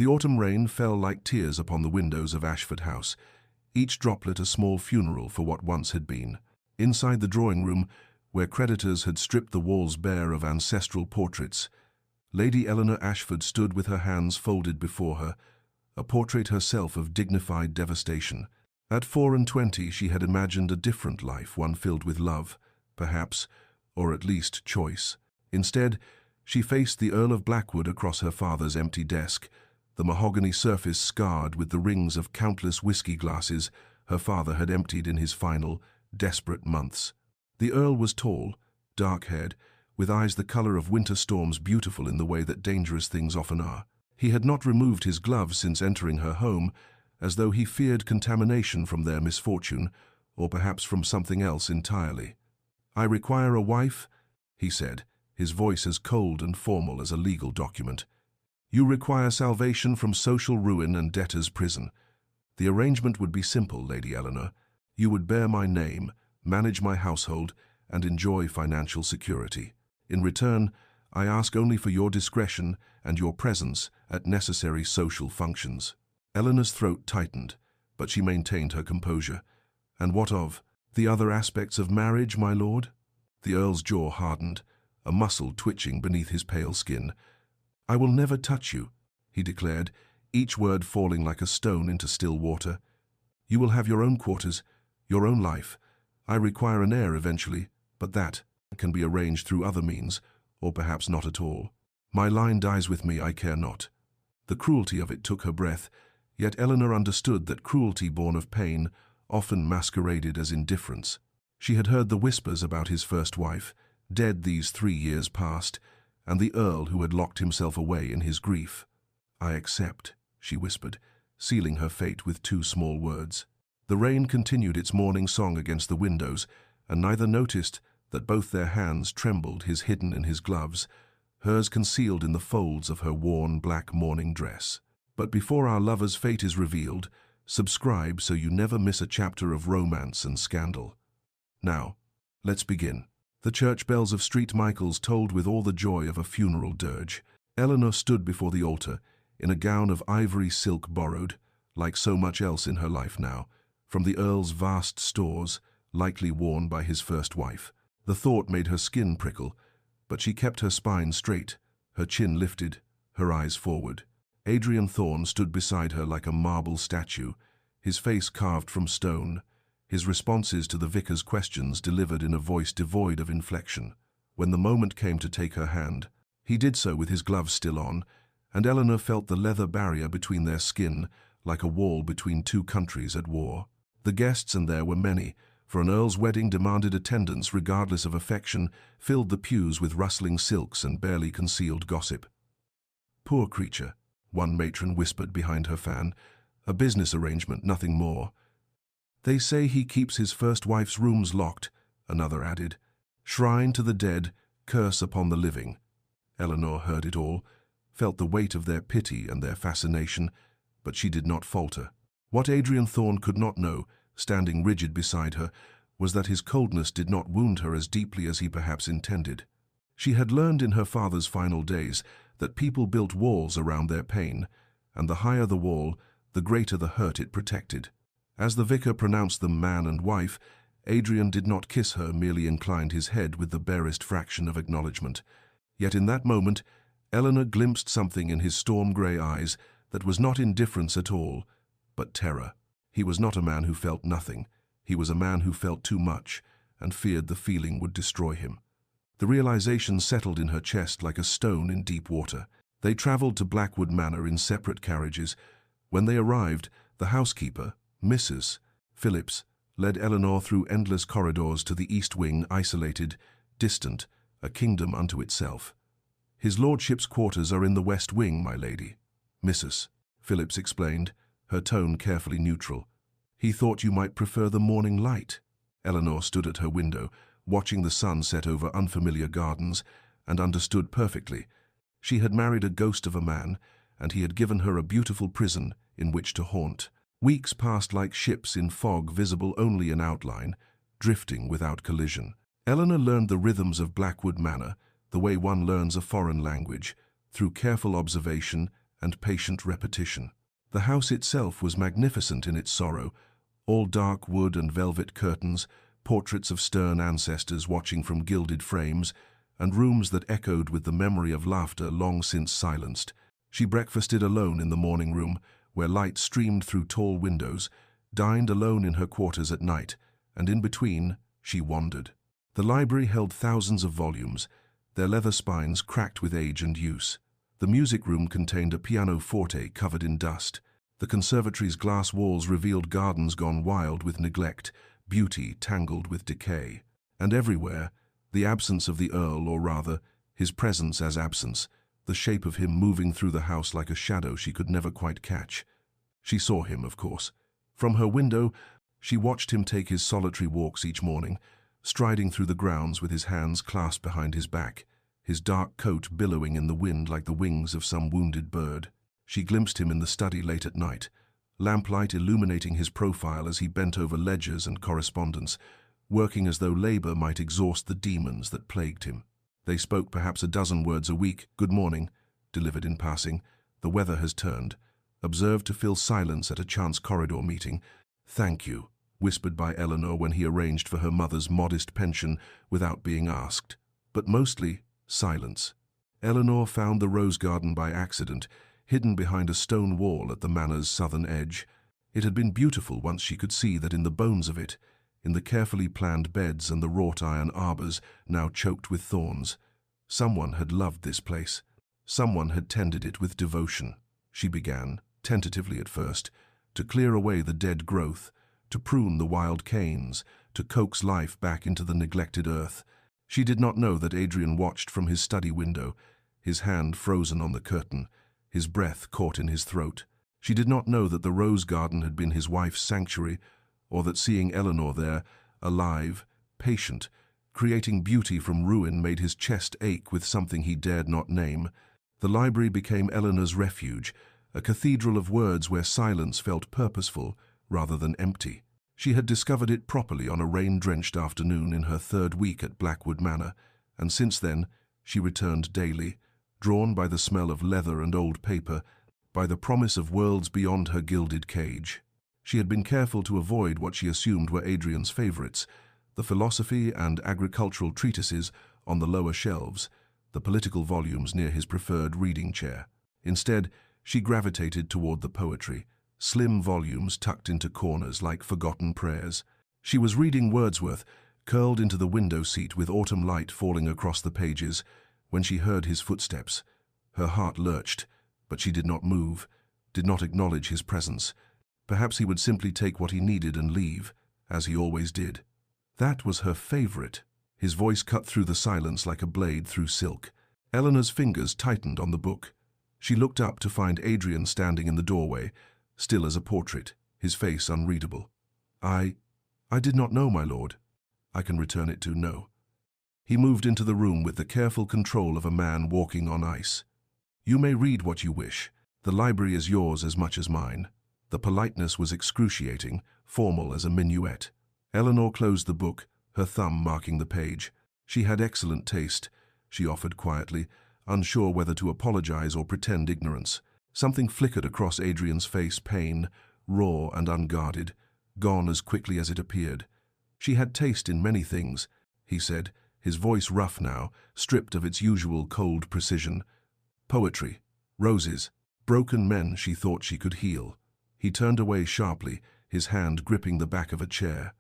The autumn rain fell like tears upon the windows of Ashford House, each droplet a small funeral for what once had been. Inside the drawing room, where creditors had stripped the walls bare of ancestral portraits, Lady Eleanor Ashford stood with her hands folded before her, a portrait herself of dignified devastation. At 24 she had imagined a different life, one filled with love, perhaps, or at least choice. Instead, she faced the Earl of Blackwood across her father's empty desk, the mahogany surface scarred with the rings of countless whiskey glasses her father had emptied in his final, desperate months. The Earl was tall, dark-haired, with eyes the color of winter storms, beautiful in the way that dangerous things often are. He had not removed his gloves since entering her home, as though he feared contamination from their misfortune, or perhaps from something else entirely. "I require a wife," he said, his voice as cold and formal as a legal document. "You require salvation from social ruin and debtor's prison. The arrangement would be simple, Lady Eleanor. You would bear my name, manage my household, and enjoy financial security. In return, I ask only for your discretion and your presence at necessary social functions." Eleanor's throat tightened, but she maintained her composure. "And what of the other aspects of marriage, my lord?" The Earl's jaw hardened, a muscle twitching beneath his pale skin. "I will never touch you," he declared, each word falling like a stone into still water. "You will have your own quarters, your own life. I require an heir eventually, but that can be arranged through other means, or perhaps not at all. My line dies with me, I care not." The cruelty of it took her breath, yet Eleanor understood that cruelty born of pain often masqueraded as indifference. She had heard the whispers about his first wife, dead these 3 years past, and the Earl who had locked himself away in his grief. "I accept," she whispered, sealing her fate with 2 small words. The rain continued its morning song against the windows, and neither noticed that both their hands trembled, his hidden in his gloves, hers concealed in the folds of her worn black mourning dress. But before our lover's fate is revealed, subscribe so you never miss a chapter of romance and scandal. Now, let's begin. The church bells of St. Michael's tolled with all the joy of a funeral dirge. Eleanor stood before the altar, in a gown of ivory silk borrowed, like so much else in her life now, from the Earl's vast stores, likely worn by his first wife. The thought made her skin prickle, but she kept her spine straight, her chin lifted, her eyes forward. Adrian Thorne stood beside her like a marble statue, his face carved from stone, his responses to the vicar's questions delivered in a voice devoid of inflection. When the moment came to take her hand, he did so with his gloves still on, and Eleanor felt the leather barrier between their skin like a wall between 2 countries at war. The guests, and there were many, for an earl's wedding demanded attendance regardless of affection, filled the pews with rustling silks and barely concealed gossip. "Poor creature," one matron whispered behind her fan, "a business arrangement, nothing more." "They say he keeps his first wife's rooms locked," another added. "Shrine to the dead, curse upon the living." Eleanor heard it all, felt the weight of their pity and their fascination, but she did not falter. What Adrian Thorne could not know, standing rigid beside her, was that his coldness did not wound her as deeply as he perhaps intended. She had learned in her father's final days that people built walls around their pain, and the higher the wall, the greater the hurt it protected. As the vicar pronounced them man and wife, Adrian did not kiss her, merely inclined his head with the barest fraction of acknowledgement. Yet in that moment, Eleanor glimpsed something in his storm-grey eyes that was not indifference at all, but terror. He was not a man who felt nothing. He was a man who felt too much, and feared the feeling would destroy him. The realization settled in her chest like a stone in deep water. They travelled to Blackwood Manor in separate carriages. When they arrived, the housekeeper, Mrs. Phillips, led Eleanor through endless corridors to the east wing, isolated, distant, a kingdom unto itself. "His lordship's quarters are in the west wing, my lady," Mrs. Phillips explained, her tone carefully neutral. "He thought you might prefer the morning light." Eleanor stood at her window, watching the sun set over unfamiliar gardens, and understood perfectly. She had married a ghost of a man, and he had given her a beautiful prison in which to haunt. Weeks passed like ships in fog, visible only in outline, drifting without collision. Eleanor learned the rhythms of Blackwood Manor, the way one learns a foreign language, through careful observation and patient repetition. The house itself was magnificent in its sorrow, all dark wood and velvet curtains, portraits of stern ancestors watching from gilded frames, and rooms that echoed with the memory of laughter long since silenced. She breakfasted alone in the morning room, where light streamed through tall windows, dined alone in her quarters at night, and in between, she wandered. The library held thousands of volumes, their leather spines cracked with age and use. The music room contained a pianoforte covered in dust. The conservatory's glass walls revealed gardens gone wild with neglect, beauty tangled with decay. And everywhere, the absence of the Earl, or rather, his presence as absence, the shape of him moving through the house like a shadow she could never quite catch. She saw him, of course. From her window, she watched him take his solitary walks each morning, striding through the grounds with his hands clasped behind his back, his dark coat billowing in the wind like the wings of some wounded bird. She glimpsed him in the study late at night, lamplight illuminating his profile as he bent over ledgers and correspondence, working as though labor might exhaust the demons that plagued him. They spoke perhaps a dozen words a week. Good morning, delivered in passing. The weather has turned. Observed to fill silence at a chance corridor meeting. Thank you, whispered by Eleanor when he arranged for her mother's modest pension without being asked. But mostly, silence. Eleanor found the rose garden by accident, hidden behind a stone wall at the manor's southern edge. It had been beautiful once she could see that in the bones of it, in the carefully planned beds and the wrought-iron arbors now choked with thorns. Someone had loved this place. Someone had tended it with devotion. She began, tentatively at first, to clear away the dead growth, to prune the wild canes, to coax life back into the neglected earth. She did not know that Adrian watched from his study window, his hand frozen on the curtain, his breath caught in his throat. She did not know that the rose garden had been his wife's sanctuary, or that seeing Eleanor there, alive, patient, creating beauty from ruin made his chest ache with something he dared not name. The library became Eleanor's refuge, a cathedral of words where silence felt purposeful rather than empty. She had discovered it properly on a rain-drenched afternoon in her third week at Blackwood Manor, and since then she returned daily, drawn by the smell of leather and old paper, by the promise of worlds beyond her gilded cage. She had been careful to avoid what she assumed were Adrian's favorites, the philosophy and agricultural treatises on the lower shelves, the political volumes near his preferred reading chair. Instead, she gravitated toward the poetry, slim volumes tucked into corners like forgotten prayers. She was reading Wordsworth, curled into the window seat with autumn light falling across the pages, when she heard his footsteps. Her heart lurched, but she did not move, did not acknowledge his presence. Perhaps he would simply take what he needed and leave, as he always did. That was her favorite. His voice cut through the silence like a blade through silk. Eleanor's fingers tightened on the book. She looked up to find Adrian standing in the doorway, still as a portrait, his face unreadable. I did not know, my lord. I can return it to no. He moved into the room with the careful control of a man walking on ice. You may read what you wish. The library is yours as much as mine. The politeness was excruciating, formal as a minuet. Eleanor closed the book, her thumb marking the page. She had excellent taste, she offered quietly, unsure whether to apologize or pretend ignorance. Something flickered across Adrian's face, pain, raw and unguarded, gone as quickly as it appeared. She had taste in many things, he said, his voice rough now, stripped of its usual cold precision. Poetry, roses, broken men she thought she could heal. He turned away sharply, his hand gripping the back of a chair.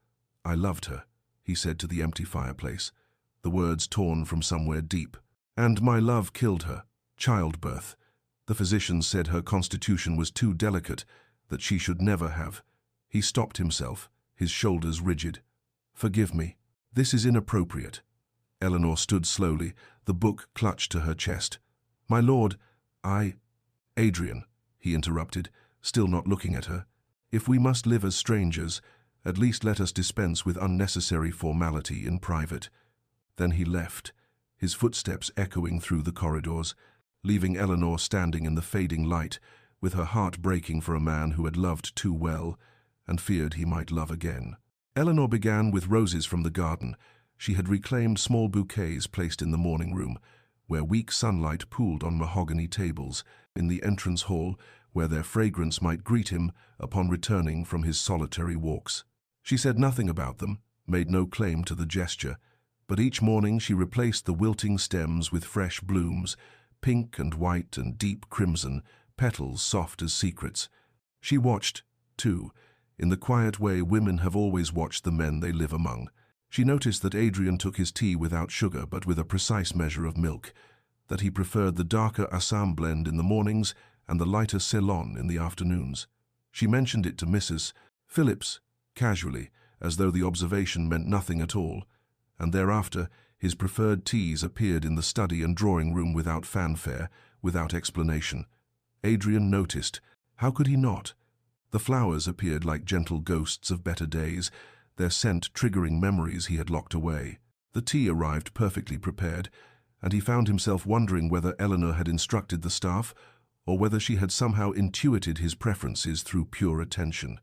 I loved her, he said to the empty fireplace, the words torn from somewhere deep. And my love killed her. Childbirth. The physicians said her constitution was too delicate, that she should never have. He stopped himself, his shoulders rigid. Forgive me. This is inappropriate. Eleanor stood slowly, the book clutched to her chest. My lord, Adrian, he interrupted, still not looking at her. If we must live as strangers, at least let us dispense with unnecessary formality in private. Then he left, his footsteps echoing through the corridors, leaving Eleanor standing in the fading light, with her heart breaking for a man who had loved too well and feared he might love again. Eleanor began with roses from the garden. She had reclaimed small bouquets placed in the morning room, where weak sunlight pooled on mahogany tables, in the entrance hall, where their fragrance might greet him upon returning from his solitary walks. She said nothing about them, made no claim to the gesture, but each morning she replaced the wilting stems with fresh blooms, pink and white and deep crimson, petals soft as secrets. She watched, too, in the quiet way women have always watched the men they live among. She noticed that Adrian took his tea without sugar but with a precise measure of milk, that he preferred the darker Assam blend in the mornings and the lighter Ceylon in the afternoons. She mentioned it to Mrs. Phillips, casually, as though the observation meant nothing at all, and thereafter his preferred teas appeared in the study and drawing room without fanfare, without explanation. Adrian noticed. How could he not? The flowers appeared like gentle ghosts of better days, their scent triggering memories he had locked away. The tea arrived perfectly prepared, and he found himself wondering whether Eleanor had instructed the staff or whether she had somehow intuited his preferences through pure attention.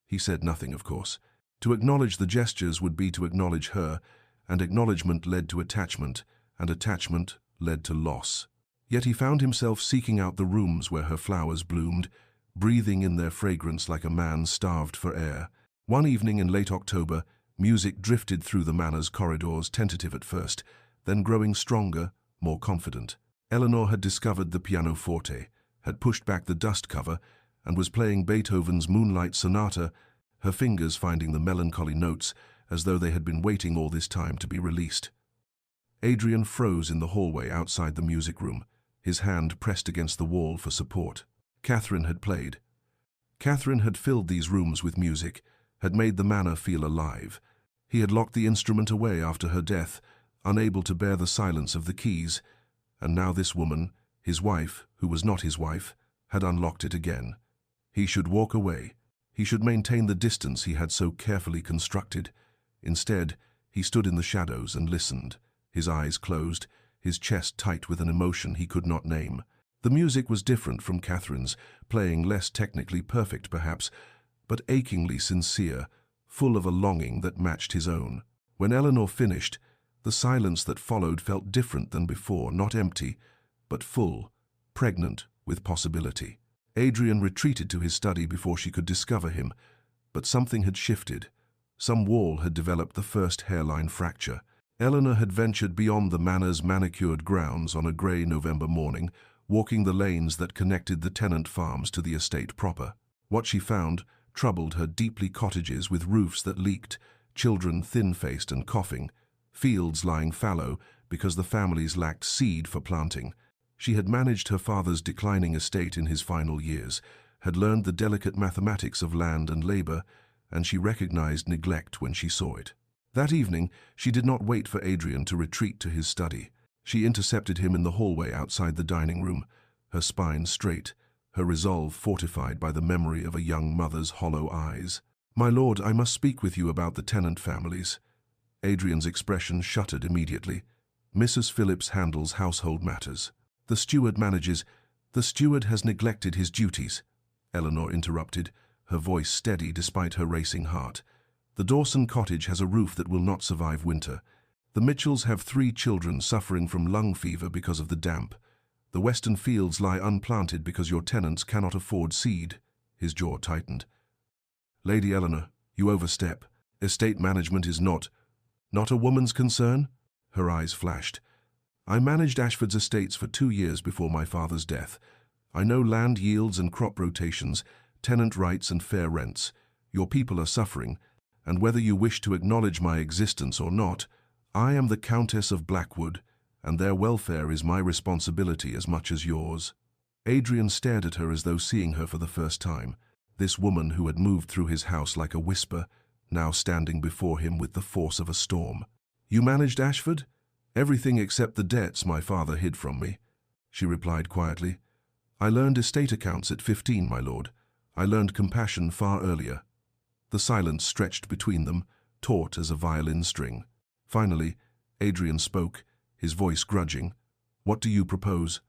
He said nothing, of course. To acknowledge the gestures would be to acknowledge her, and acknowledgement led to attachment, and attachment led to loss. Yet he found himself seeking out the rooms where her flowers bloomed, breathing in their fragrance like a man starved for air. One evening in late October, music drifted through the manor's corridors, tentative at first, then growing stronger, more confident. Eleanor had discovered the pianoforte, had pushed back the dust cover, and was playing Beethoven's Moonlight Sonata, her fingers finding the melancholy notes as though they had been waiting all this time to be released. Adrian froze in the hallway outside the music room, his hand pressed against the wall for support. Catherine had played. Catherine had filled these rooms with music, had made the manor feel alive. He had locked the instrument away after her death, unable to bear the silence of the keys, and now this woman, his wife, who was not his wife, had unlocked it again. He should walk away. He should maintain the distance he had so carefully constructed. Instead, he stood in the shadows and listened, his eyes closed, his chest tight with an emotion he could not name. The music was different from Catherine's, playing less technically perfect perhaps, but achingly sincere, full of a longing that matched his own. When Eleanor finished, the silence that followed felt different than before, not empty, but full, pregnant with possibility. Adrian retreated to his study before she could discover him, but something had shifted. Some wall had developed the first hairline fracture. Eleanor had ventured beyond the manor's manicured grounds on a grey November morning, walking the lanes that connected the tenant farms to the estate proper. What she found troubled her deeply: cottages with roofs that leaked, children thin-faced and coughing, fields lying fallow because the families lacked seed for planting. She had managed her father's declining estate in his final years, had learned the delicate mathematics of land and labor, and she recognized neglect when she saw it. That evening, she did not wait for Adrian to retreat to his study. She intercepted him in the hallway outside the dining room, her spine straight, her resolve fortified by the memory of a young mother's hollow eyes. "My lord, I must speak with you about the tenant families." Adrian's expression shuttered immediately. "Mrs. Phillips handles household matters. The steward manages—" "The steward has neglected his duties," Eleanor interrupted, her voice steady despite her racing heart. "The Dawson cottage has a roof that will not survive winter. The Mitchells have 3 children suffering from lung fever because of the damp. The western fields lie unplanted because your tenants cannot afford seed." His jaw tightened. "Lady Eleanor, you overstep. Estate management is not a woman's concern?" Her eyes flashed. "I managed Ashford's estates for 2 years before my father's death. I know land yields and crop rotations, tenant rights and fair rents. Your people are suffering, and whether you wish to acknowledge my existence or not, I am the Countess of Blackwood, and their welfare is my responsibility as much as yours." Adrian stared at her as though seeing her for the first time. This woman who had moved through his house like a whisper, now standing before him with the force of a storm. "You managed Ashford?" "Everything except the debts my father hid from me," she replied quietly. "I learned estate accounts at 15, my lord. I learned compassion far earlier." The silence stretched between them, taut as a violin string. Finally, Adrian spoke, his voice grudging. "What do you propose?"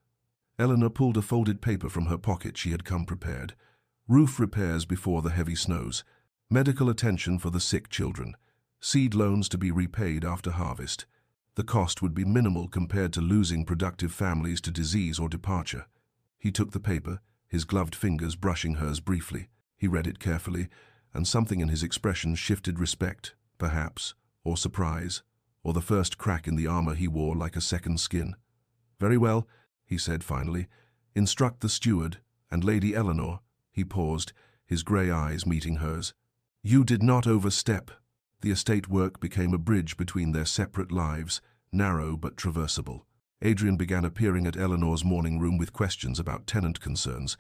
Eleanor pulled a folded paper from her pocket. She had come prepared. "Roof repairs before the heavy snows. Medical attention for the sick children. Seed loans to be repaid after harvest. The cost would be minimal compared to losing productive families to disease or departure. He took the paper, his gloved fingers brushing hers briefly. He read it carefully, and something in his expression shifted respect, perhaps, or surprise, or the first crack in the armor he wore like a second skin. "Very well," he said finally. "Instruct the steward, and Lady Eleanor." He paused, his grey eyes meeting hers. "You did not overstep." The estate work became a bridge between their separate lives, narrow but traversable. Adrian began appearing at Eleanor's morning room with questions about tenant concerns,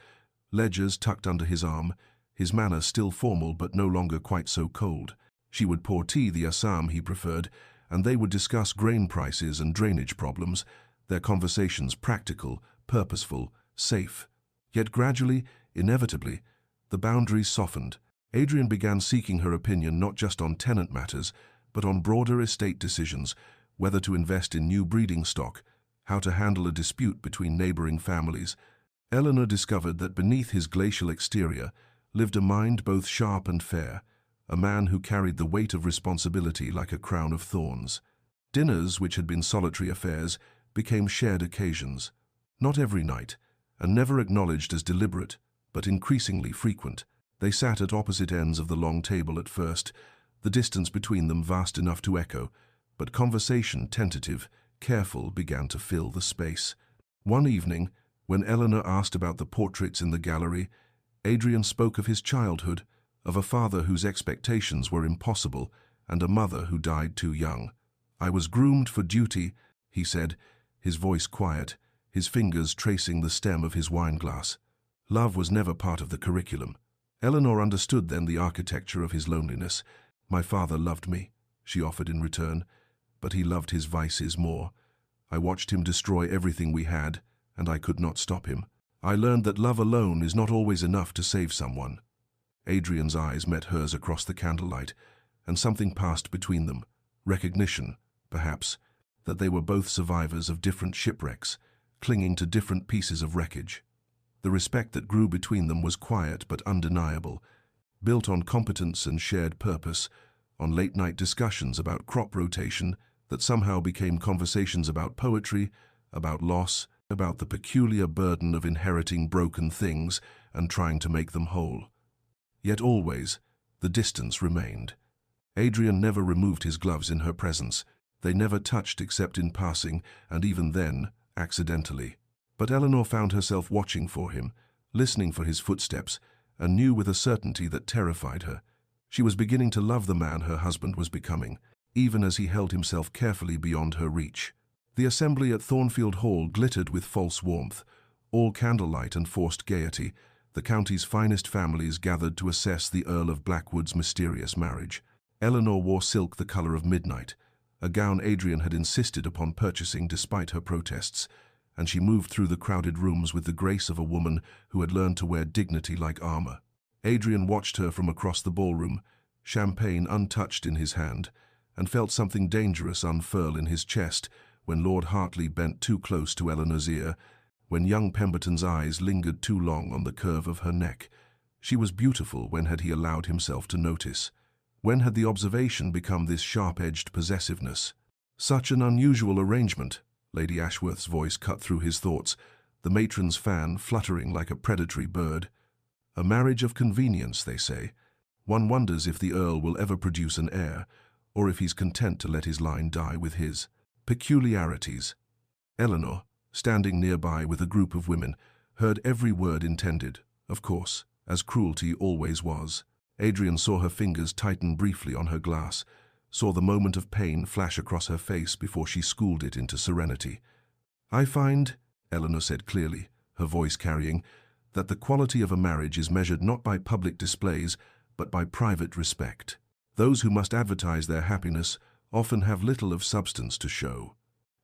ledgers tucked under his arm, his manner still formal but no longer quite so cold. She would pour tea, the Assam he preferred, and they would discuss grain prices and drainage problems, their conversations practical, purposeful, safe. Yet gradually, inevitably, the boundaries softened. Adrian began seeking her opinion not just on tenant matters, but on broader estate decisions, whether to invest in new breeding stock, how to handle a dispute between neighboring families. Eleanor discovered that beneath his glacial exterior lived a mind both sharp and fair, a man who carried the weight of responsibility like a crown of thorns. Dinners, which had been solitary affairs, became shared occasions, not every night, and never acknowledged as deliberate, but increasingly frequent. They sat at opposite ends of the long table at first, the distance between them vast enough to echo, but conversation, tentative, careful, began to fill the space. One evening, when Eleanor asked about the portraits in the gallery, Adrian spoke of his childhood, of a father whose expectations were impossible, and a mother who died too young. "I was groomed for duty," he said, his voice quiet, his fingers tracing the stem of his wineglass. Love was never part of the curriculum. Eleanor understood then the architecture of his loneliness. "My father loved me," she offered in return, "but he loved his vices more. I watched him destroy everything we had, and I could not stop him. I learned that love alone is not always enough to save someone." Adrian's eyes met hers across the candlelight, and something passed between them. Recognition, perhaps, that they were both survivors of different shipwrecks, clinging to different pieces of wreckage. The respect that grew between them was quiet but undeniable, built on competence and shared purpose, on late-night discussions about crop rotation that somehow became conversations about poetry, about loss, about the peculiar burden of inheriting broken things and trying to make them whole. Yet always, the distance remained. Adrian never removed his gloves in her presence. They never touched except in passing, and even then, accidentally. But Eleanor found herself watching for him, listening for his footsteps, and knew with a certainty that terrified her. She was beginning to love the man her husband was becoming, even as he held himself carefully beyond her reach. The assembly at Thornfield Hall glittered with false warmth, all candlelight and forced gaiety. The county's finest families gathered to assess the Earl of Blackwood's mysterious marriage. Eleanor wore silk the color of midnight, a gown Adrian had insisted upon purchasing despite her protests, and she moved through the crowded rooms with the grace of a woman who had learned to wear dignity like armor. Adrian watched her from across the ballroom, champagne untouched in his hand, and felt something dangerous unfurl in his chest when Lord Hartley bent too close to Eleanor's ear, when young Pemberton's eyes lingered too long on the curve of her neck. She was beautiful. When had he allowed himself to notice? When had the observation become this sharp-edged possessiveness? "Such an unusual arrangement," Lady Ashworth's voice cut through his thoughts, the matron's fan fluttering like a predatory bird. "A marriage of convenience, they say. One wonders if the Earl will ever produce an heir, or if he's content to let his line die with his peculiarities." Eleanor, standing nearby with a group of women, heard every word intended, of course, as cruelty always was. Adrian saw her fingers tighten briefly on her glass, saw the moment of pain flash across her face before she schooled it into serenity. "I find," Eleanor said clearly, her voice carrying, "that the quality of a marriage is measured not by public displays, but by private respect. Those who must advertise their happiness often have little of substance to show."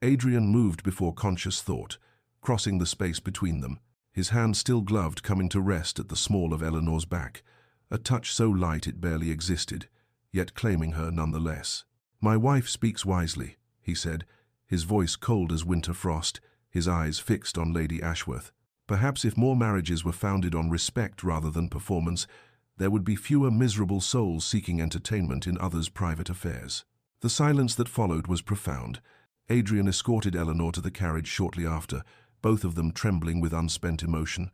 Adrian moved before conscious thought, crossing the space between them, his hand still gloved coming to rest at the small of Eleanor's back, a touch so light it barely existed, yet claiming her nonetheless. "My wife speaks wisely," he said, his voice cold as winter frost, his eyes fixed on Lady Ashworth. "Perhaps if more marriages were founded on respect rather than performance, there would be fewer miserable souls seeking entertainment in others' private affairs." The silence that followed was profound. Adrian escorted Eleanor to the carriage shortly after, both of them trembling with unspent emotion.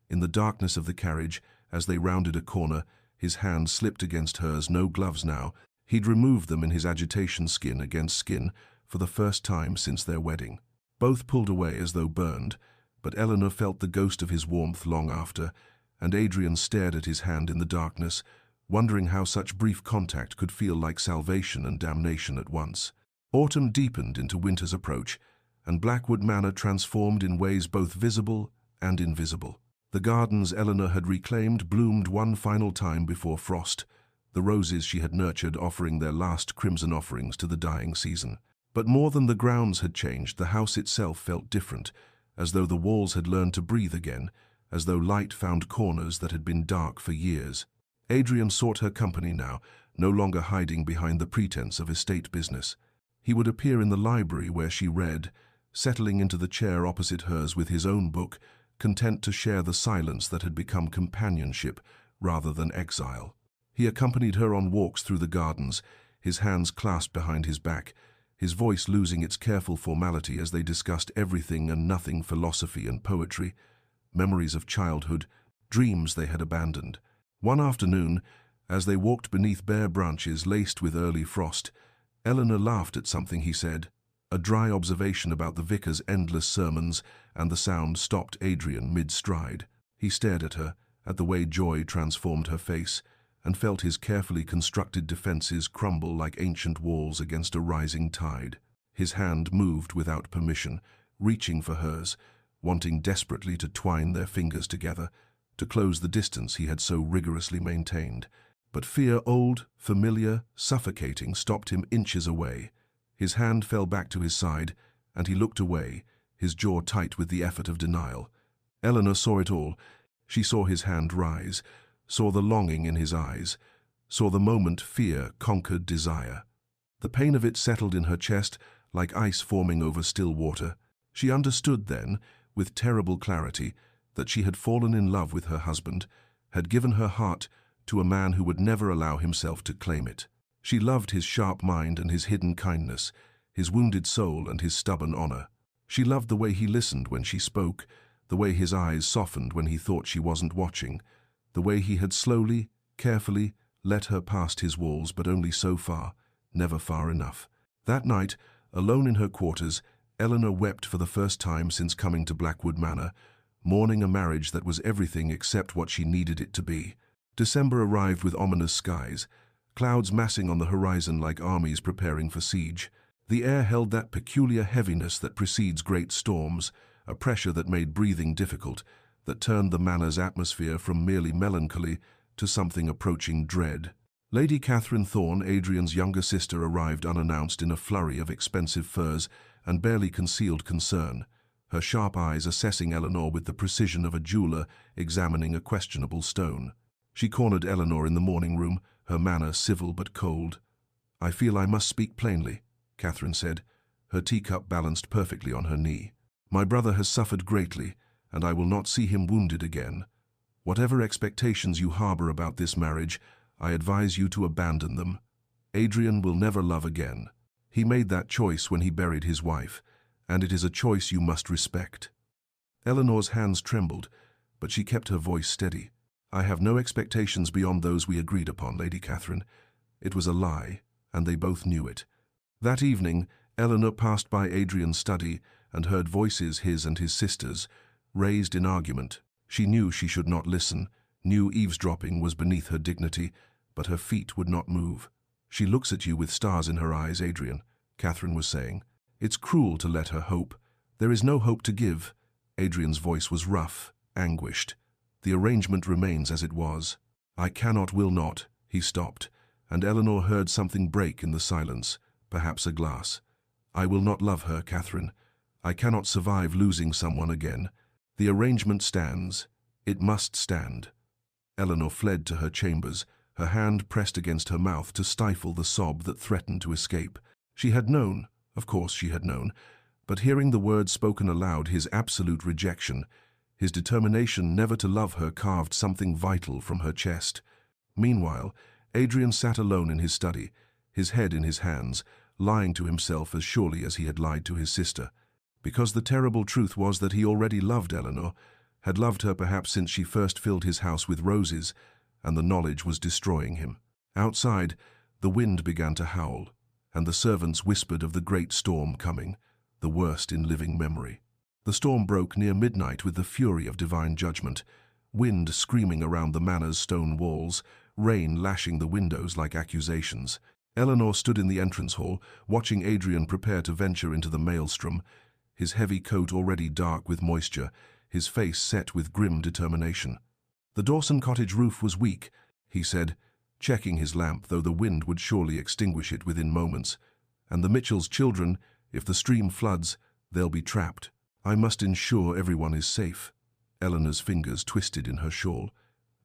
In the darkness of the carriage, as they rounded a corner, his hand slipped against hers, no gloves now. He'd removed them in his agitation, skin against skin, for the first time since their wedding. Both pulled away as though burned, but Eleanor felt the ghost of his warmth long after, and Adrian stared at his hand in the darkness, wondering how such brief contact could feel like salvation and damnation at once. Autumn deepened into winter's approach, and Blackwood Manor transformed in ways both visible and invisible. The gardens Eleanor had reclaimed bloomed one final time before frost, the roses she had nurtured offering their last crimson offerings to the dying season. But more than the grounds had changed, the house itself felt different, as though the walls had learned to breathe again, as though light found corners that had been dark for years. Adrian sought her company now, no longer hiding behind the pretense of estate business. He would appear in the library where she read, settling into the chair opposite hers with his own book, content to share the silence that had become companionship rather than exile. He accompanied her on walks through the gardens, his hands clasped behind his back, his voice losing its careful formality as they discussed everything and nothing, philosophy and poetry, memories of childhood, dreams they had abandoned. One afternoon, as they walked beneath bare branches laced with early frost, Eleanor laughed at something he said. A dry observation about the vicar's endless sermons, and the sound stopped Adrian mid-stride. He stared at her, at the way joy transformed her face, and felt his carefully constructed defenses crumble like ancient walls against a rising tide. His hand moved without permission, reaching for hers, wanting desperately to twine their fingers together, to close the distance he had so rigorously maintained. But fear, old, familiar, suffocating, stopped him inches away. His hand fell back to his side, and he looked away, his jaw tight with the effort of denial. Eleanor saw it all. She saw his hand rise, saw the longing in his eyes, saw the moment fear conquered desire. The pain of it settled in her chest like ice forming over still water. She understood then, with terrible clarity, that she had fallen in love with her husband, had given her heart to a man who would never allow himself to claim it. She loved his sharp mind and his hidden kindness, his wounded soul and his stubborn honor. She loved the way he listened when she spoke, the way his eyes softened when he thought she wasn't watching, the way he had slowly, carefully let her past his walls, but only so far, never far enough. That night, alone in her quarters, Eleanor wept for the first time since coming to Blackwood Manor, mourning a marriage that was everything except what she needed it to be. December arrived with ominous skies, clouds massing on the horizon like armies preparing for siege. The air held that peculiar heaviness that precedes great storms, a pressure that made breathing difficult, that turned the manor's atmosphere from merely melancholy to something approaching dread. Lady Catherine Thorne, Adrian's younger sister, arrived unannounced in a flurry of expensive furs and barely concealed concern, her sharp eyes assessing Eleanor with the precision of a jeweler examining a questionable stone. She cornered Eleanor in the morning room, her manner civil but cold. "I feel I must speak plainly," Catherine said, her teacup balanced perfectly on her knee. "My brother has suffered greatly, and I will not see him wounded again. Whatever expectations you harbor about this marriage, I advise you to abandon them. Adrian will never love again. He made that choice when he buried his wife, and it is a choice you must respect." Eleanor's hands trembled, but she kept her voice steady. "I have no expectations beyond those we agreed upon, Lady Catherine. It was a lie, and they both knew it." That evening, Eleanor passed by Adrian's study and heard voices, his and his sister's, raised in argument. She knew she should not listen, knew eavesdropping was beneath her dignity, but her feet would not move. "She looks at you with stars in her eyes, Adrian," Catherine was saying. "It's cruel to let her hope. There is no hope to give." Adrian's voice was rough, anguished. "The arrangement remains as it was." "I cannot, will not," he stopped, and Eleanor heard something break in the silence, perhaps a glass. "I will not love her, Catherine. I cannot survive losing someone again. The arrangement stands. It must stand." Eleanor fled to her chambers, her hand pressed against her mouth to stifle the sob that threatened to escape. She had known, of course she had known, but hearing the words spoken aloud, his absolute rejection, his determination never to love her, carved something vital from her chest. Meanwhile, Adrian sat alone in his study, his head in his hands, lying to himself as surely as he had lied to his sister. Because the terrible truth was that he already loved Eleanor, had loved her perhaps since she first filled his house with roses, and the knowledge was destroying him. Outside, the wind began to howl, and the servants whispered of the great storm coming, the worst in living memory. The storm broke near midnight with the fury of divine judgment, wind screaming around the manor's stone walls, rain lashing the windows like accusations. Eleanor stood in the entrance hall, watching Adrian prepare to venture into the maelstrom, his heavy coat already dark with moisture, his face set with grim determination. The Dawson cottage roof was weak, he said, checking his lamp, though the wind would surely extinguish it within moments. And the Mitchells' children, if the stream floods, they'll be trapped. I must ensure everyone is safe. Eleanor's fingers twisted in her shawl.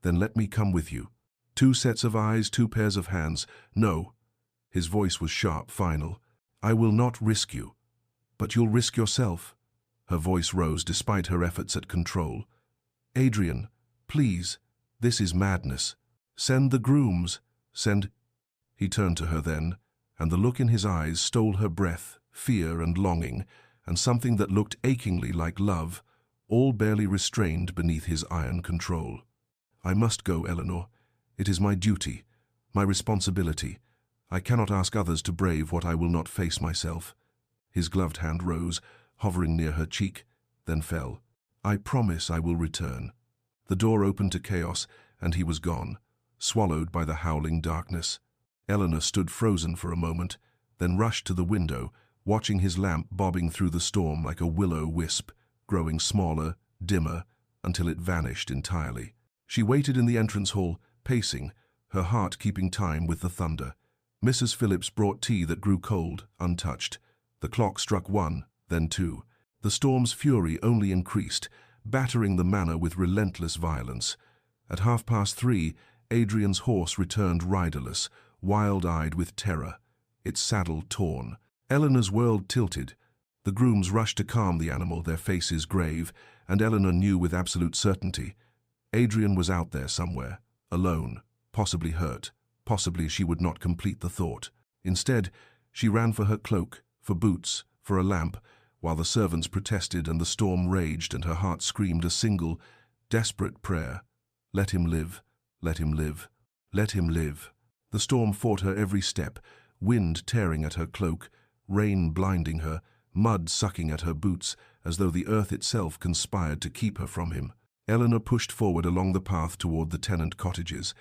Then let me come with you. 2 sets of eyes, 2 pairs of hands. No. His voice was sharp, final. I will not risk you. But you'll risk yourself. Her voice rose despite her efforts at control. Adrian, please, this is madness. Send the grooms. Send... He turned to her then, and the look in his eyes stole her breath, fear and longing, and something that looked achingly like love, all barely restrained beneath his iron control. I must go, Eleanor. It is my duty, my responsibility. I cannot ask others to brave what I will not face myself. His gloved hand rose, hovering near her cheek, then fell. I promise I will return. The door opened to chaos, and he was gone, swallowed by the howling darkness. Eleanor stood frozen for a moment, then rushed to the window, watching his lamp bobbing through the storm like a willow wisp, growing smaller, dimmer, until it vanished entirely. She waited in the entrance hall, pacing, her heart keeping time with the thunder. Mrs. Phillips brought tea that grew cold, untouched. The clock struck 1, then 2. The storm's fury only increased, battering the manor with relentless violence. At 3:30, Adrian's horse returned riderless, wild-eyed with terror, its saddle torn. Eleanor's world tilted. The grooms rushed to calm the animal, their faces grave, and Eleanor knew with absolute certainty. Adrian was out there somewhere, alone, possibly hurt, possibly she would not complete the thought. Instead, she ran for her cloak, for boots, for a lamp, while the servants protested and the storm raged and her heart screamed a single, desperate prayer. Let him live, let him live, let him live. The storm fought her every step, wind tearing at her cloak, rain blinding her, mud sucking at her boots, as though the earth itself conspired to keep her from him. Eleanor pushed forward along the path toward the tenant cottages,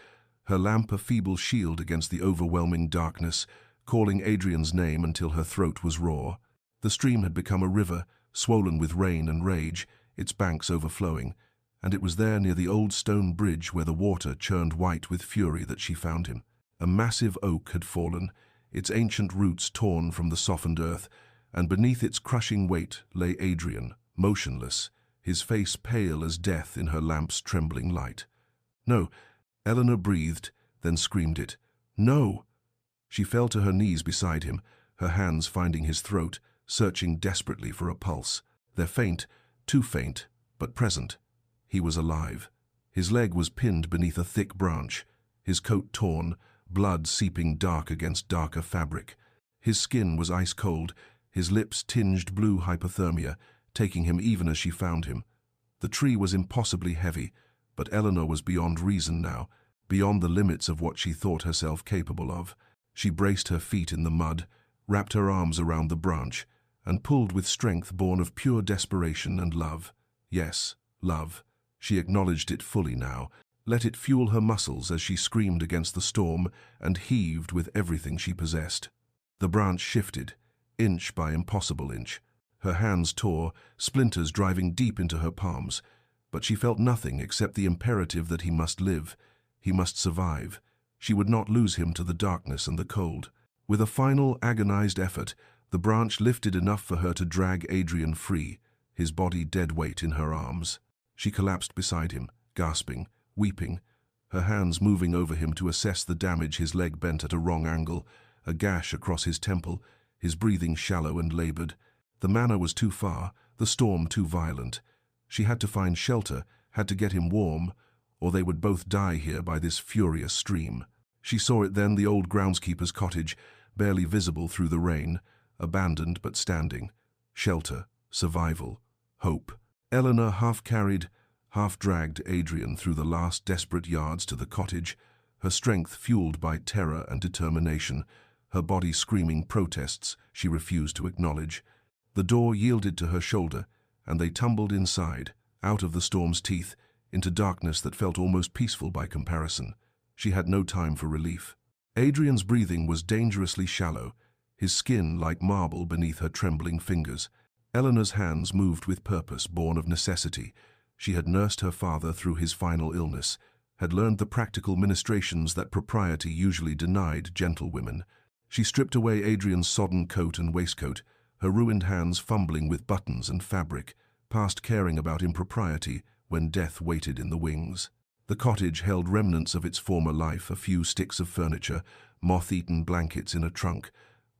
her lamp a feeble shield against the overwhelming darkness, calling Adrian's name until her throat was raw. The stream had become a river, swollen with rain and rage, its banks overflowing, and it was there near the old stone bridge where the water churned white with fury that she found him. A massive oak had fallen, its ancient roots torn from the softened earth, and beneath its crushing weight lay Adrian, motionless, his face pale as death in her lamp's trembling light. No, Eleanor breathed, then screamed it. No! She fell to her knees beside him, her hands finding his throat, searching desperately for a pulse. They're faint, too faint, but present. He was alive. His leg was pinned beneath a thick branch, his coat torn, blood seeping dark against darker fabric. His skin was ice-cold, his lips tinged blue hypothermia, taking him even as she found him. The tree was impossibly heavy, but Eleanor was beyond reason now, beyond the limits of what she thought herself capable of. She braced her feet in the mud, wrapped her arms around the branch, and pulled with strength born of pure desperation and love. Yes, love. She acknowledged it fully now, let it fuel her muscles as she screamed against the storm and heaved with everything she possessed. The branch shifted, inch by impossible inch. Her hands tore, splinters driving deep into her palms, but she felt nothing except the imperative that he must live, he must survive. She would not lose him to the darkness and the cold. With a final, agonized effort, the branch lifted enough for her to drag Adrian free, his body dead weight in her arms. She collapsed beside him, gasping, weeping, her hands moving over him to assess the damage his leg bent at a wrong angle, a gash across his temple, his breathing shallow and labored. The manor was too far, the storm too violent. She had to find shelter, had to get him warm, or they would both die here by this furious stream. She saw it then, the old groundskeeper's cottage, barely visible through the rain, abandoned but standing. Shelter, survival, hope. Eleanor half-carried, half-dragged Adrian through the last desperate yards to the cottage, her strength fueled by terror and determination, her body screaming protests she refused to acknowledge. The door yielded to her shoulder, and they tumbled inside, out of the storm's teeth, into darkness that felt almost peaceful by comparison. She had no time for relief. Adrian's breathing was dangerously shallow, his skin like marble beneath her trembling fingers. Eleanor's hands moved with purpose, born of necessity. She had nursed her father through his final illness, had learned the practical ministrations that propriety usually denied gentlewomen. She stripped away Adrian's sodden coat and waistcoat, her ruined hands fumbling with buttons and fabric, past caring about impropriety when death waited in the wings. The cottage held remnants of its former life, a few sticks of furniture, moth-eaten blankets in a trunk,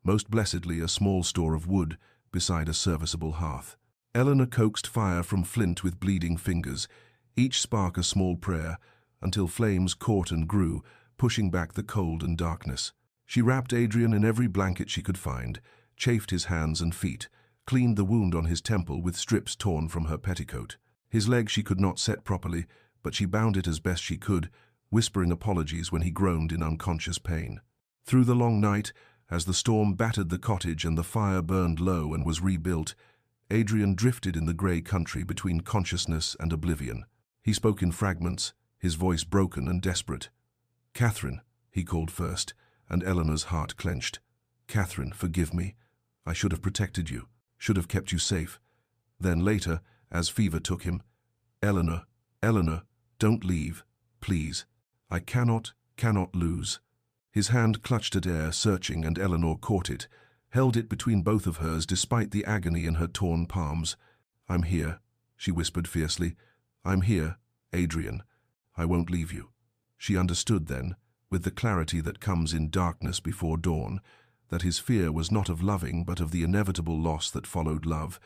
most blessedly a small store of wood beside a serviceable hearth. Eleanor coaxed fire from flint with bleeding fingers, each spark a small prayer, until flames caught and grew, pushing back the cold and darkness. She wrapped Adrian in every blanket she could find, chafed his hands and feet, cleaned the wound on his temple with strips torn from her petticoat. His leg she could not set properly, but she bound it as best she could, whispering apologies when he groaned in unconscious pain. Through the long night, as the storm battered the cottage and the fire burned low and was rebuilt, Adrian drifted in the grey country between consciousness and oblivion. He spoke in fragments, his voice broken and desperate. "Catherine," he called first, and Eleanor's heart clenched. "Catherine, forgive me. I should have protected you, should have kept you safe." Then later, as fever took him, "Eleanor, Eleanor, don't leave, please. I cannot lose." His hand clutched at air, searching, and Eleanor caught it, held it between both of hers despite the agony in her torn palms. "I'm here," she whispered fiercely. "I'm here, Adrian. I won't leave you." She understood then, with the clarity that comes in darkness before dawn, that his fear was not of loving but of the inevitable loss that followed love,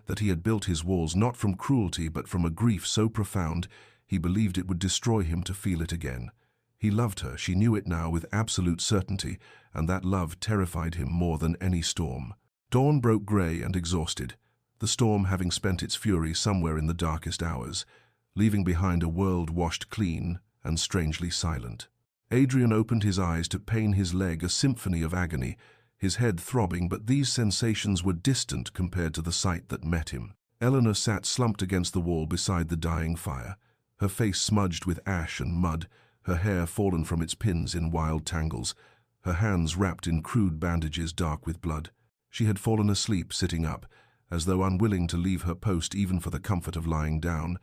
that he had built his walls not from cruelty but from a grief so profound he believed it would destroy him to feel it again. He loved her, she knew it now with absolute certainty, and that love terrified him more than any storm. Dawn broke grey and exhausted, the storm having spent its fury somewhere in the darkest hours, leaving behind a world washed clean and strangely silent. Adrian opened his eyes to pain his leg, a symphony of agony, his head throbbing, but these sensations were distant compared to the sight that met him. Eleanor sat slumped against the wall beside the dying fire, her face smudged with ash and mud, her hair fallen from its pins in wild tangles, her hands wrapped in crude bandages dark with blood. She had fallen asleep sitting up, as though unwilling to leave her post even for the comfort of lying down,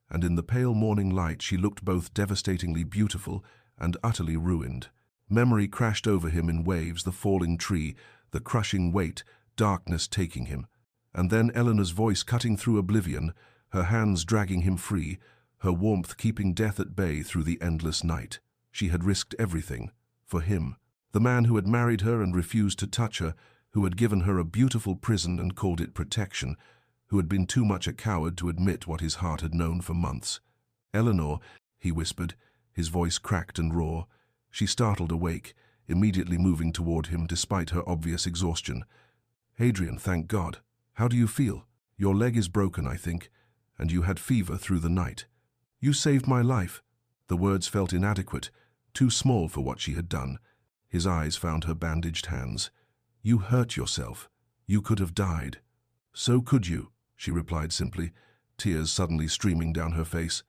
and in the pale morning light she looked both devastatingly beautiful and utterly ruined. Memory crashed over him in waves, the falling tree, the crushing weight, darkness taking him. And then Eleanor's voice cutting through oblivion, her hands dragging him free, her warmth keeping death at bay through the endless night. She had risked everything, for him, the man who had married her and refused to touch her, who had given her a beautiful prison and called it protection, who had been too much a coward to admit what his heart had known for months. "Eleanor," he whispered, his voice cracked and raw. She startled awake, immediately moving toward him despite her obvious exhaustion. "Adrian, thank God. How do you feel? Your leg is broken, I think, and you had fever through the night." "You saved my life." The words felt inadequate, too small for what she had done. His eyes found her bandaged hands. "You hurt yourself. You could have died." "So could you," she replied simply, tears suddenly streaming down her face.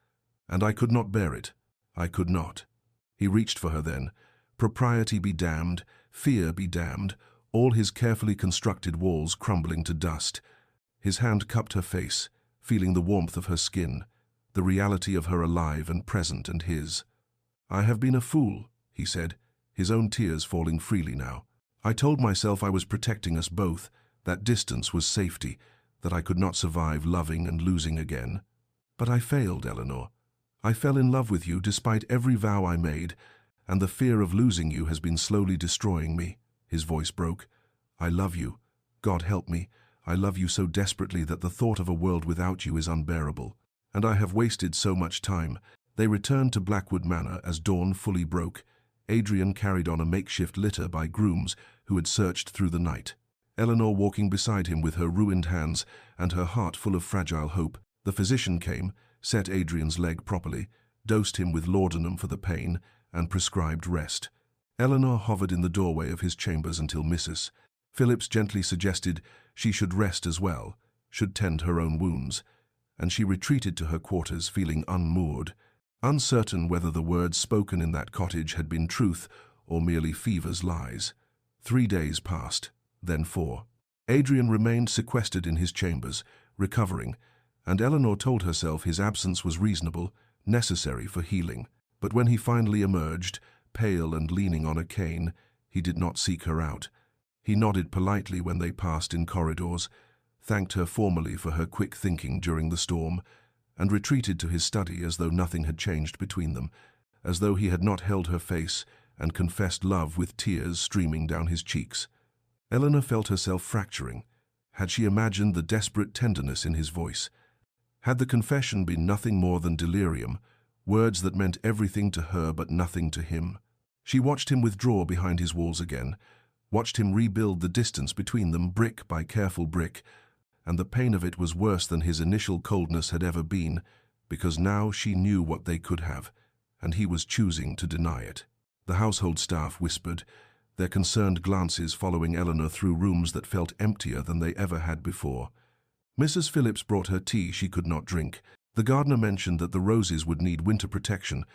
"And I could not bear it. I could not." He reached for her then. Propriety be damned, fear be damned, all his carefully constructed walls crumbling to dust. His hand cupped her face, feeling the warmth of her skin, the reality of her alive and present and his. "I have been a fool," he said, his own tears falling freely now. "I told myself I was protecting us both, that distance was safety, that I could not survive loving and losing again. But I failed, Eleanor. I fell in love with you despite every vow I made, and the fear of losing you has been slowly destroying me." His voice broke. "I love you. God help me. I love you so desperately that the thought of a world without you is unbearable. And I have wasted so much time." They returned to Blackwood Manor as dawn fully broke. Adrian carried on a makeshift litter by grooms who had searched through the night. Eleanor walking beside him with her ruined hands and her heart full of fragile hope. The physician came, set Adrian's leg properly, dosed him with laudanum for the pain, and prescribed rest. Eleanor hovered in the doorway of his chambers until Mrs. Phillips gently suggested she should rest as well, should tend her own wounds, and she retreated to her quarters feeling unmoored, uncertain whether the words spoken in that cottage had been truth or merely fever's lies. 3 days passed, then 4. Adrian remained sequestered in his chambers, recovering, and Eleanor told herself his absence was reasonable, necessary for healing. But when he finally emerged, pale and leaning on a cane, he did not seek her out. He nodded politely when they passed in corridors, thanked her formally for her quick thinking during the storm, and retreated to his study as though nothing had changed between them, as though he had not held her face and confessed love with tears streaming down his cheeks. Eleanor felt herself fracturing. Had she imagined the desperate tenderness in his voice? Had the confession been nothing more than delirium, words that meant everything to her but nothing to him? She watched him withdraw behind his walls again, watched him rebuild the distance between them brick by careful brick, and the pain of it was worse than his initial coldness had ever been, because now she knew what they could have, and he was choosing to deny it. The household staff whispered, their concerned glances following Eleanor through rooms that felt emptier than they ever had before. Mrs. Phillips brought her tea she could not drink. The gardener mentioned that the roses would need winter protection,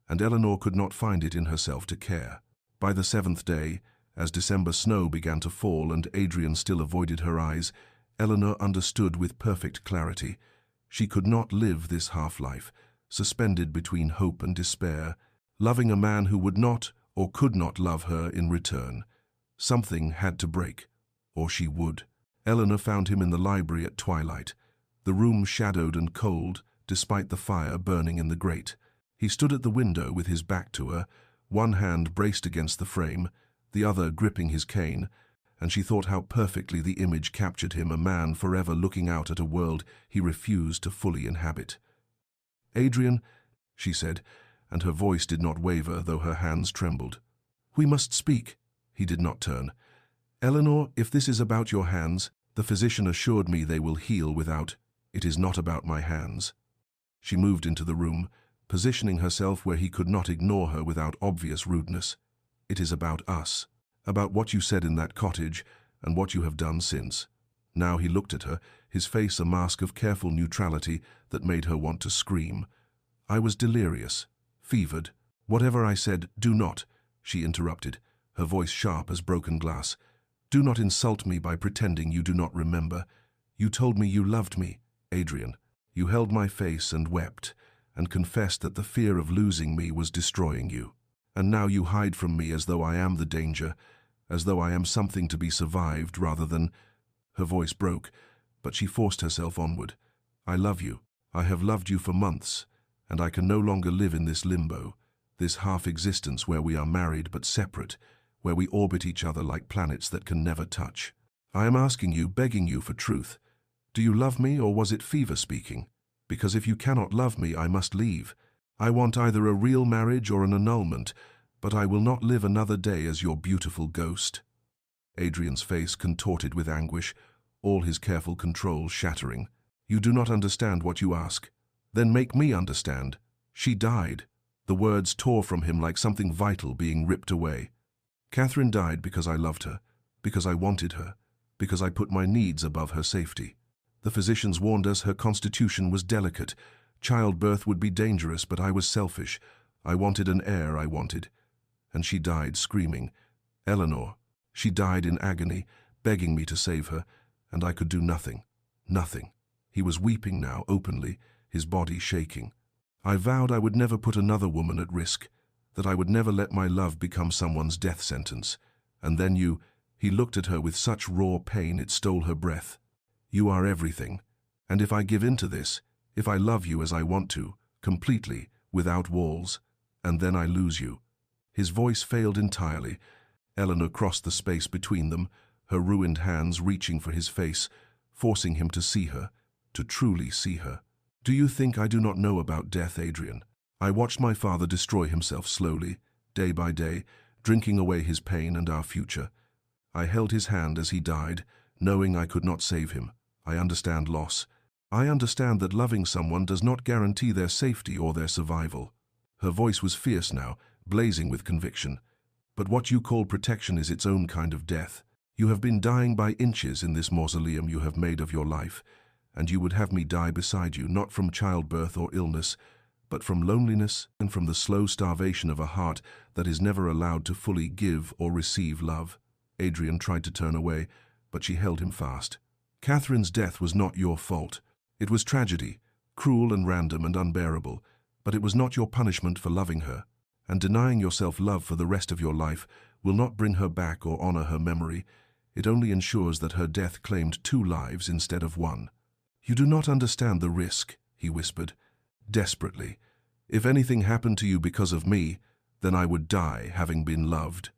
and Eleanor could not find it in herself to care. By the 7th day, as December snow began to fall and Adrian still avoided her eyes, Eleanor understood with perfect clarity. She could not live this half-life, suspended between hope and despair, loving a man who would not or could not love her in return. Something had to break, or she would. Eleanor found him in the library at twilight, the room shadowed and cold, despite the fire burning in the grate. He stood at the window with his back to her, one hand braced against the frame, the other gripping his cane, and she thought how perfectly the image captured him, a man forever looking out at a world he refused to fully inhabit. "Adrian," she said, and her voice did not waver, though her hands trembled. "We must speak." He did not turn. "Eleanor, if this is about your hands, the physician assured me they will heal without. It is not about my hands." She moved into the room, positioning herself where he could not ignore her without obvious rudeness. "It is about us, about what you said in that cottage and what you have done since." Now he looked at her, his face a mask of careful neutrality that made her want to scream. "I was delirious, fevered. Whatever I said, do not," she interrupted, her voice sharp as broken glass. "Do not insult me by pretending you do not remember. You told me you loved me, Adrian. You held my face and wept, and confessed that the fear of losing me was destroying you. And now you hide from me as though I am the danger, as though I am something to be survived rather than—" Her voice broke, but she forced herself onward. "I love you. I have loved you for months, and I can no longer live in this limbo, this half-existence where we are married but separate, where we orbit each other like planets that can never touch. I am asking you, begging you for truth. Do you love me, or was it fever speaking? Because if you cannot love me, I must leave. I want either a real marriage or an annulment, but I will not live another day as your beautiful ghost." Adrian's face contorted with anguish, all his careful control shattering. "You do not understand what you ask. Then make me understand. She died." The words tore from him like something vital being ripped away. "Catherine died because I loved her, because I wanted her, because I put my needs above her safety. The physicians warned us her constitution was delicate. Childbirth would be dangerous, but I was selfish. I wanted an heir, I wanted. And she died screaming. Eleanor. She died in agony, begging me to save her, and I could do nothing. Nothing." He was weeping now, openly, his body shaking. "I vowed I would never put another woman at risk, that I would never let my love become someone's death sentence. And then you—" He looked at her with such raw pain it stole her breath. "You are everything. And if I give in to this, if I love you as I want to, completely, without walls, and then I lose you." His voice failed entirely. Eleanor crossed the space between them, her ruined hands reaching for his face, forcing him to see her, to truly see her. "Do you think I do not know about death, Adrian? I watched my father destroy himself slowly, day by day, drinking away his pain and our future. I held his hand as he died, knowing I could not save him. I understand loss. I understand that loving someone does not guarantee their safety or their survival. Her voice was fierce now, blazing with conviction. But what you call protection is its own kind of death. You have been dying by inches in this mausoleum you have made of your life, and you would have me die beside you, not from childbirth or illness, but from loneliness and from the slow starvation of a heart that is never allowed to fully give or receive love. Adrian tried to turn away, but she held him fast. Catherine's death was not your fault. It was tragedy, cruel and random and unbearable, but it was not your punishment for loving her, and denying yourself love for the rest of your life will not bring her back or honor her memory. It only ensures that her death claimed 2 lives instead of 1. You do not understand the risk, he whispered, desperately. If anything happened to you because of me, then I would die having been loved.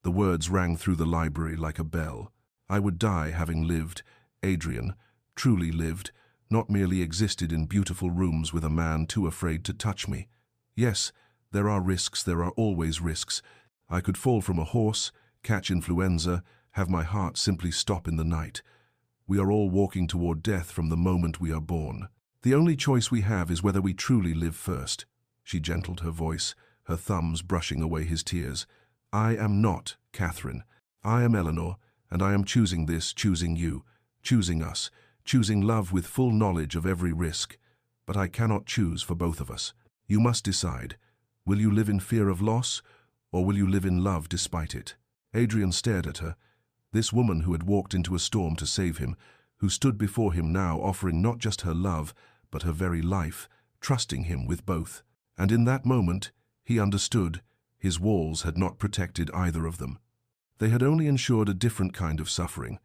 The words rang through the library like a bell. I would die having lived. Adrian, truly lived, not merely existed in beautiful rooms with a man too afraid to touch me. Yes, there are risks, there are always risks. I could fall from a horse, catch influenza, have my heart simply stop in the night. We are all walking toward death from the moment we are born. The only choice we have is whether we truly live first. She gentled her voice, her thumbs brushing away his tears. I am not Catherine. I am Eleanor, and I am choosing this, choosing you, choosing us, choosing love with full knowledge of every risk. But I cannot choose for both of us. You must decide. Will you live in fear of loss, or will you live in love despite it? Adrian stared at her. This woman who had walked into a storm to save him, who stood before him now offering not just her love, but her very life, trusting him with both. And in that moment, he understood. His walls had not protected either of them. They had only ensured a different kind of suffering,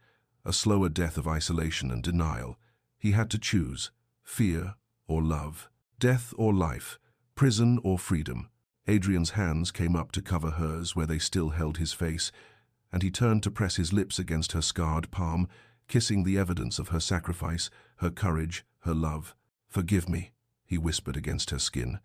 a slower death of isolation and denial. He had to choose, fear or love, death or life, prison or freedom. Adrian's hands came up to cover hers where they still held his face, and he turned to press his lips against her scarred palm, kissing the evidence of her sacrifice, her courage, her love. Forgive me, he whispered against her skin.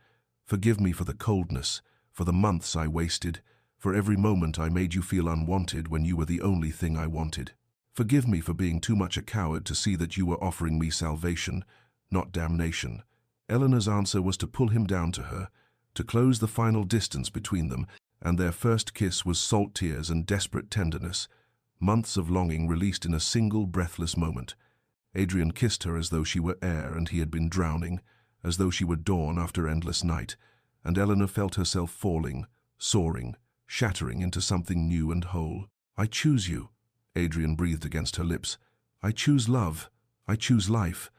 Forgive me for the coldness, for the months I wasted, for every moment I made you feel unwanted when you were the only thing I wanted. Forgive me for being too much a coward to see that you were offering me salvation, not damnation. Eleanor's answer was to pull him down to her, to close the final distance between them, and their first kiss was salt tears and desperate tenderness, months of longing released in a single breathless moment. Adrian kissed her as though she were air and he had been drowning, as though she were dawn after endless night, and Eleanor felt herself falling, soaring, shattering into something new and whole. I choose you, Adrian breathed against her lips. I choose love. I choose life.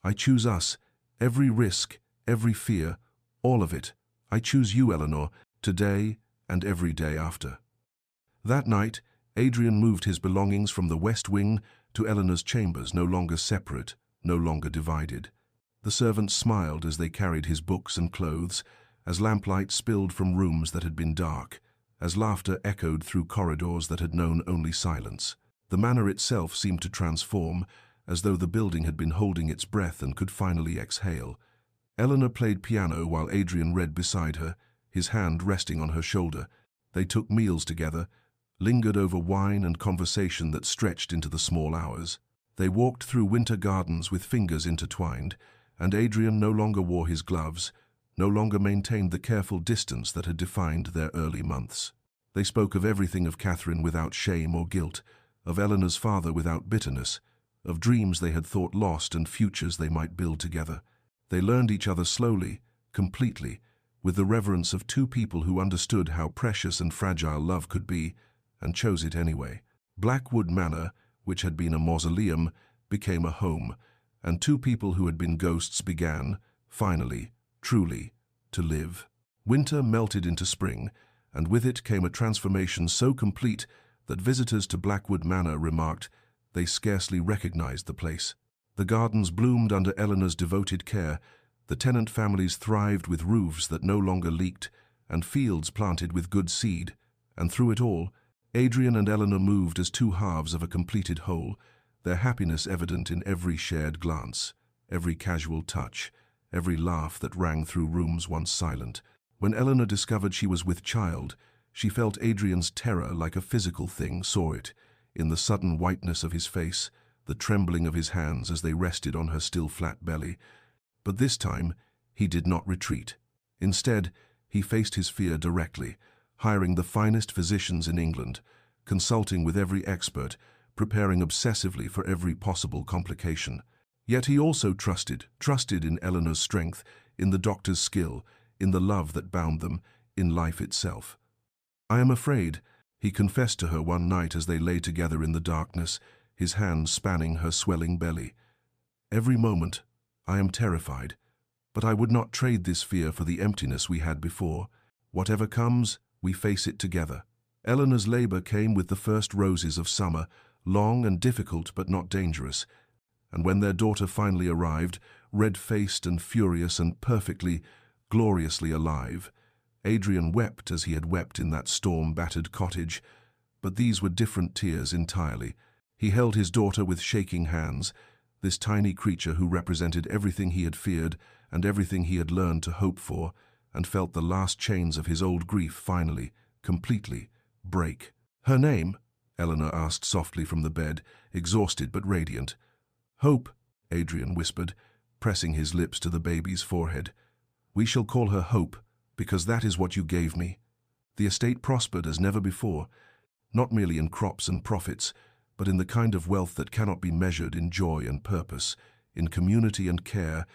I choose us. Every risk, every fear, all of it. I choose you, Eleanor, today and every day after. That night, Adrian moved his belongings from the west wing to Eleanor's chambers, no longer separate, no longer divided. The servants smiled as they carried his books and clothes, as lamplight spilled from rooms that had been dark, as laughter echoed through corridors that had known only silence. The manor itself seemed to transform, as though the building had been holding its breath and could finally exhale. Eleanor played piano while Adrian read beside her, his hand resting on her shoulder. They took meals together, lingered over wine and conversation that stretched into the small hours. They walked through winter gardens with fingers intertwined, and Adrian no longer wore his gloves, no longer maintained the careful distance that had defined their early months. They spoke of everything of Catherine without shame or guilt, of Eleanor's father without bitterness, of dreams they had thought lost and futures they might build together. They learned each other slowly, completely, with the reverence of two people who understood how precious and fragile love could be, and chose it anyway. Blackwood Manor, which had been a mausoleum, became a home, and two people who had been ghosts began, finally, truly, to live. Winter melted into spring, and with it came a transformation so complete that visitors to Blackwood Manor remarked they scarcely recognized the place. The gardens bloomed under Eleanor's devoted care, the tenant families thrived with roofs that no longer leaked, and fields planted with good seed, and through it all, Adrian and Eleanor moved as two halves of a completed whole, their happiness evident in every shared glance, every casual touch, every laugh that rang through rooms once silent. When Eleanor discovered she was with child, She felt Adrian's terror like a physical thing, saw it, in the sudden whiteness of his face, the trembling of his hands as they rested on her still flat belly. But this time, he did not retreat. Instead, he faced his fear directly, hiring the finest physicians in England, consulting with every expert, preparing obsessively for every possible complication. Yet he also trusted in Eleanor's strength, in the doctor's skill, in the love that bound them, in life itself. "I am afraid," he confessed to her one night as they lay together in the darkness, his hands spanning her swelling belly. "Every moment, I am terrified, but I would not trade this fear for the emptiness we had before. Whatever comes, we face it together." Eleanor's labor came with the first roses of summer, long and difficult but not dangerous, and when their daughter finally arrived, red-faced and furious and perfectly, gloriously alive, Adrian wept as he had wept in that storm-battered cottage, but these were different tears entirely. He held his daughter with shaking hands, this tiny creature who represented everything he had feared and everything he had learned to hope for, and felt the last chains of his old grief finally, completely, break. "Her name?" Eleanor asked softly from the bed, exhausted but radiant. "Hope," Adrian whispered, pressing his lips to the baby's forehead. "We shall call her Hope, because that is what you gave me." The estate prospered as never before, not merely in crops and profits, but in the kind of wealth that cannot be measured in joy and purpose, in community and care,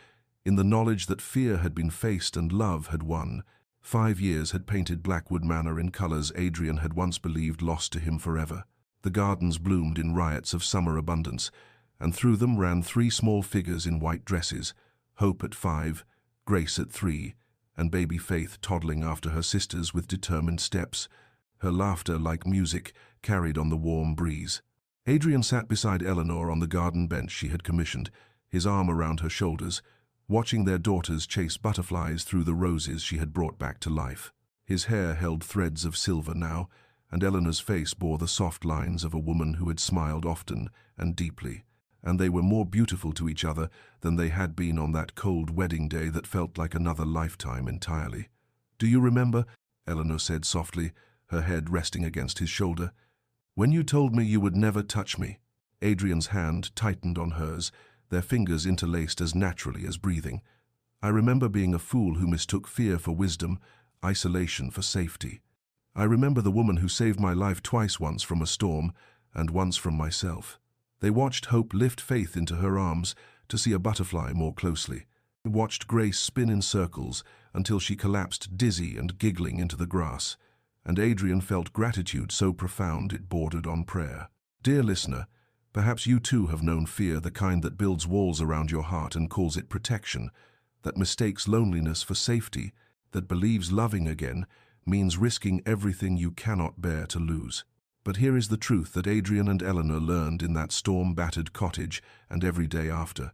in the knowledge that fear had been faced and love had won. 5 years had painted Blackwood Manor in colors Adrian had once believed lost to him forever. The gardens bloomed in riots of summer abundance, and through them ran 3 small figures in white dresses, Hope at 5, Grace at 3, and baby Faith toddling after her sisters with determined steps, her laughter like music carried on the warm breeze. Adrian sat beside Eleanor on the garden bench she had commissioned, his arm around her shoulders, watching their daughters chase butterflies through the roses she had brought back to life. His hair held threads of silver now, and Eleanor's face bore the soft lines of a woman who had smiled often and deeply, and they were more beautiful to each other than they had been on that cold wedding day that felt like another lifetime entirely. "Do you remember?" Eleanor said softly, her head resting against his shoulder. "When you told me you would never touch me?" Adrian's hand tightened on hers, their fingers interlaced as naturally as breathing. "I remember being a fool who mistook fear for wisdom, isolation for safety. I remember the woman who saved my life twice, once from a storm and once from myself." They watched Hope lift Faith into her arms to see a butterfly more closely. They watched Grace spin in circles until she collapsed dizzy and giggling into the grass, and Adrian felt gratitude so profound it bordered on prayer. Dear listener, perhaps you too have known fear, the kind that builds walls around your heart and calls it protection, that mistakes loneliness for safety, that believes loving again means risking everything you cannot bear to lose. But here is the truth that Adrian and Eleanor learned in that storm-battered cottage and every day after.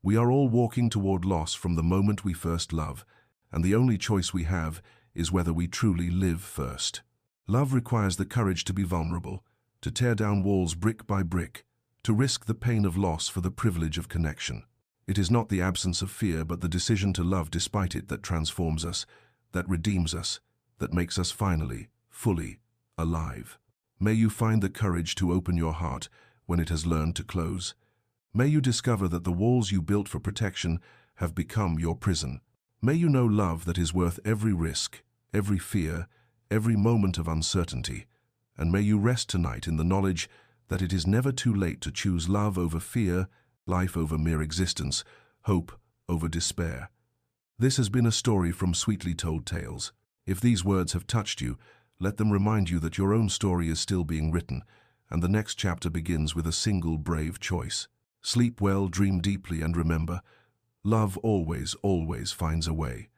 We are all walking toward loss from the moment we first love, and the only choice we have is whether we truly live first. Love requires the courage to be vulnerable, to tear down walls brick by brick, to risk the pain of loss for the privilege of connection. It is not the absence of fear, but the decision to love despite it that transforms us, that redeems us, that makes us finally, fully, alive. May you find the courage to open your heart when it has learned to close. May you discover that the walls you built for protection have become your prison. May you know love that is worth every risk, every fear, every moment of uncertainty, and may you rest tonight in the knowledge that it is never too late to choose love over fear, life over mere existence, hope over despair. This has been a story from Sweetly Told Tales. If these words have touched you, let them remind you that your own story is still being written, and the next chapter begins with a single brave choice. Sleep well, dream deeply, and remember, love always, always finds a way.